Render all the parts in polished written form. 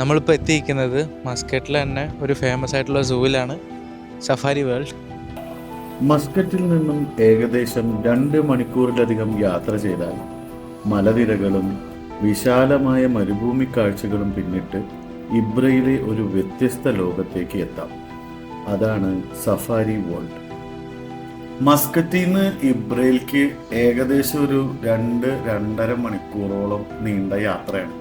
നമ്മളിപ്പോൾ എത്തിയിരിക്കുന്നത് മസ്കറ്റിൽ തന്നെ ഒരു ഫേമസ് ആയിട്ടുള്ള സൂവിലാണ്, സഫാരി വേൾഡ്. മസ്കറ്റിൽ നിന്നും ഏകദേശം 2 മണിക്കൂറിലധികം യാത്ര ചെയ്താൽ മലനിരകളും വിശാലമായ മരുഭൂമി കാഴ്ചകളും പിന്നിട്ട് ഇബ്രയിലെ ഒരു വ്യത്യസ്ത ലോകത്തേക്ക് എത്താം. അതാണ് സഫാരി വേൾഡ്. മസ്കറ്റിൽ നിന്ന് ഇബ്രയിലേക്ക് ഏകദേശം ഒരു 2-2.5 മണിക്കൂറോളം നീണ്ട യാത്രയാണ്.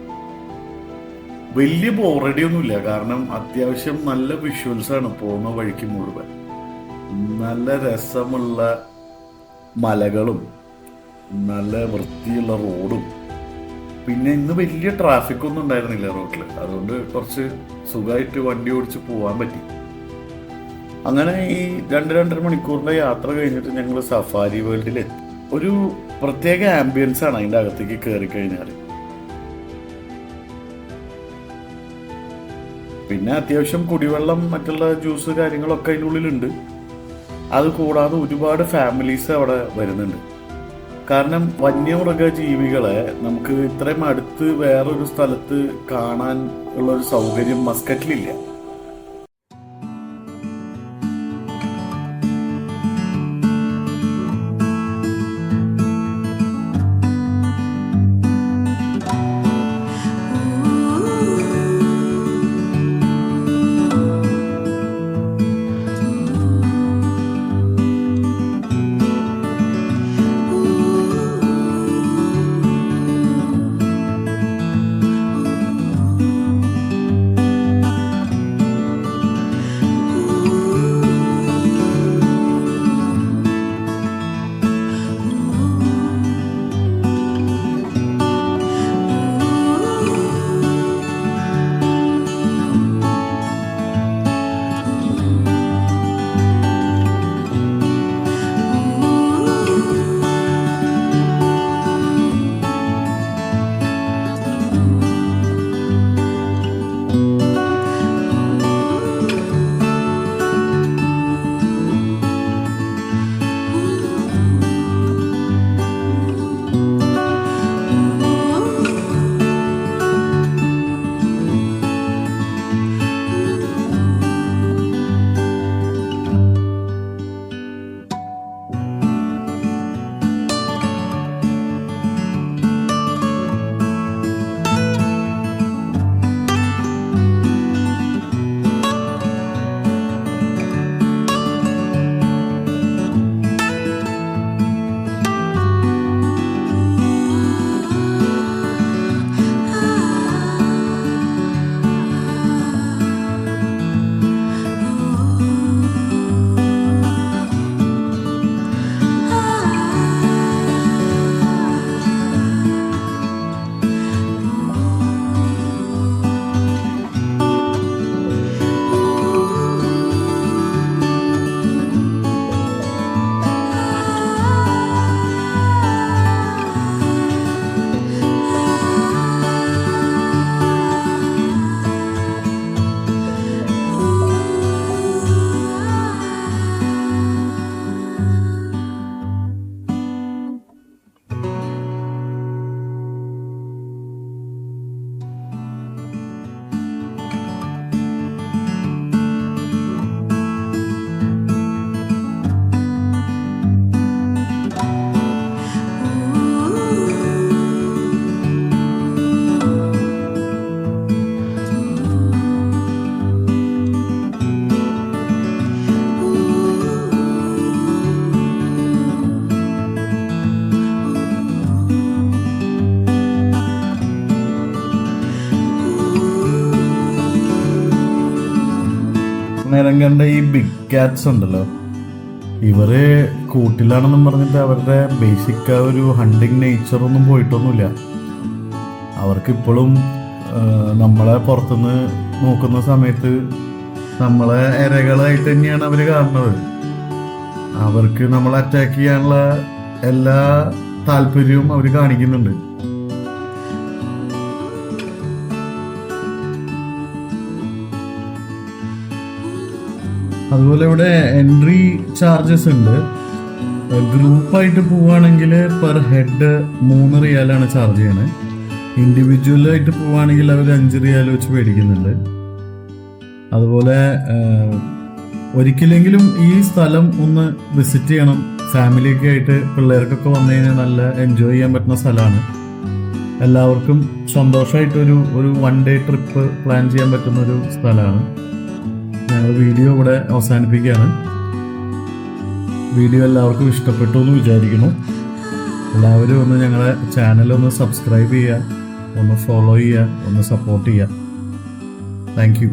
വലിയ ബോറടിയൊന്നുമില്ല, കാരണം അത്യാവശ്യം നല്ല വിഷ്വൽസ് ആണ് പോകുന്ന വഴിക്ക് മുഴുവൻ. നല്ല രസമുള്ള മലകളും നല്ല വൃത്തിയുള്ള റോഡും, പിന്നെ ഇന്ന് വലിയ ട്രാഫിക് ഒന്നും ഉണ്ടായിരുന്നില്ല റോഡിൽ. അതുകൊണ്ട് കുറച്ച് സുഖമായിട്ട് വണ്ടി ഓടിച്ച് പോകാൻ പറ്റി. അങ്ങനെ ഈ 2-2.5 മണിക്കൂറിൻ്റെ യാത്ര കഴിഞ്ഞിട്ട് ഞങ്ങൾ സഫാരി വേൾഡിലെത്തി. ഒരു പ്രത്യേക ആംബിയൻസ് ആണ് അതിൻ്റെ അകത്തേക്ക് കയറി കഴിഞ്ഞാൽ. പിന്നെ അത്യാവശ്യം കുടിവെള്ളം, മറ്റുള്ള ജ്യൂസ് കാര്യങ്ങളൊക്കെ അതിനുള്ളിലുണ്ട്. അത് കൂടാതെ ഒരുപാട് ഫാമിലീസ് അവിടെ വരുന്നുണ്ട്. കാരണം വന്യമൃഗ ജീവികളെ നമുക്ക് ഇത്രയും അടുത്ത് വേറൊരു സ്ഥലത്ത് കാണാൻ ഉള്ളൊരു സൗകര്യം മസ്കറ്റിലില്ല. നേരം കണ്ട ഈ ബിഗ് ക്യാറ്റ്സ് ഉണ്ടല്ലോ, ഇവര് കൂട്ടിലാണെന്നും പറഞ്ഞിട്ട് അവരുടെ ബേസിക് ഒരു ഹണ്ടിങ് നേച്ചറൊന്നും പോയിട്ടൊന്നുമില്ല. അവർക്കിപ്പോഴും നമ്മളെ പുറത്തുനിന്ന് നോക്കുന്ന സമയത്ത് നമ്മളെ ഇരകളായിട്ട് തന്നെയാണ് അവർ കാണുന്നത്. അവർക്ക് നമ്മളെ അറ്റാക്ക് ചെയ്യാനുള്ള എല്ലാ താല്പര്യവും അവർ കാണിക്കുന്നുണ്ട്. അതുപോലെ ഇവിടെ എൻട്രി ചാർജസ് ഉണ്ട്. ഗ്രൂപ്പായിട്ട് പോവുകയാണെങ്കിൽ പെർ ഹെഡ് 3 റിയാലാണ് ചാർജ് ചെയ്യണത്. ഇൻഡിവിജ്വലായിട്ട് പോവുകയാണെങ്കിൽ അവർ 5 റിയാൽ വെച്ച് മേടിക്കുന്നുണ്ട്. അതുപോലെ ഒരിക്കലെങ്കിലും ഈ സ്ഥലം ഒന്ന് വിസിറ്റ് ചെയ്യണം. ഫാമിലിയൊക്കെ ആയിട്ട് പിള്ളേർക്കൊക്കെ വന്നു കഴിഞ്ഞാൽ നല്ല എൻജോയ് ചെയ്യാൻ പറ്റുന്ന സ്ഥലമാണ്. എല്ലാവർക്കും സന്തോഷമായിട്ടൊരു 1 ഡേ ട്രിപ്പ് പ്ലാൻ ചെയ്യാൻ പറ്റുന്ന ഒരു സ്ഥലമാണ്. ഞങ്ങൾ വീഡിയോ ഇവിടെ അവസാനിപ്പിക്കുകയാണ്. വീഡിയോ എല്ലാവർക്കും ഇഷ്ടപ്പെട്ടു എന്ന് വിചാരിക്കുന്നു. എല്ലാവരും ഒന്ന് ഞങ്ങളെ ചാനലൊന്ന് സബ്സ്ക്രൈബ് ചെയ്യുക, ഒന്ന് ഫോളോ ചെയ്യുക, ഒന്ന് സപ്പോർട്ട് ചെയ്യുക. Thank you.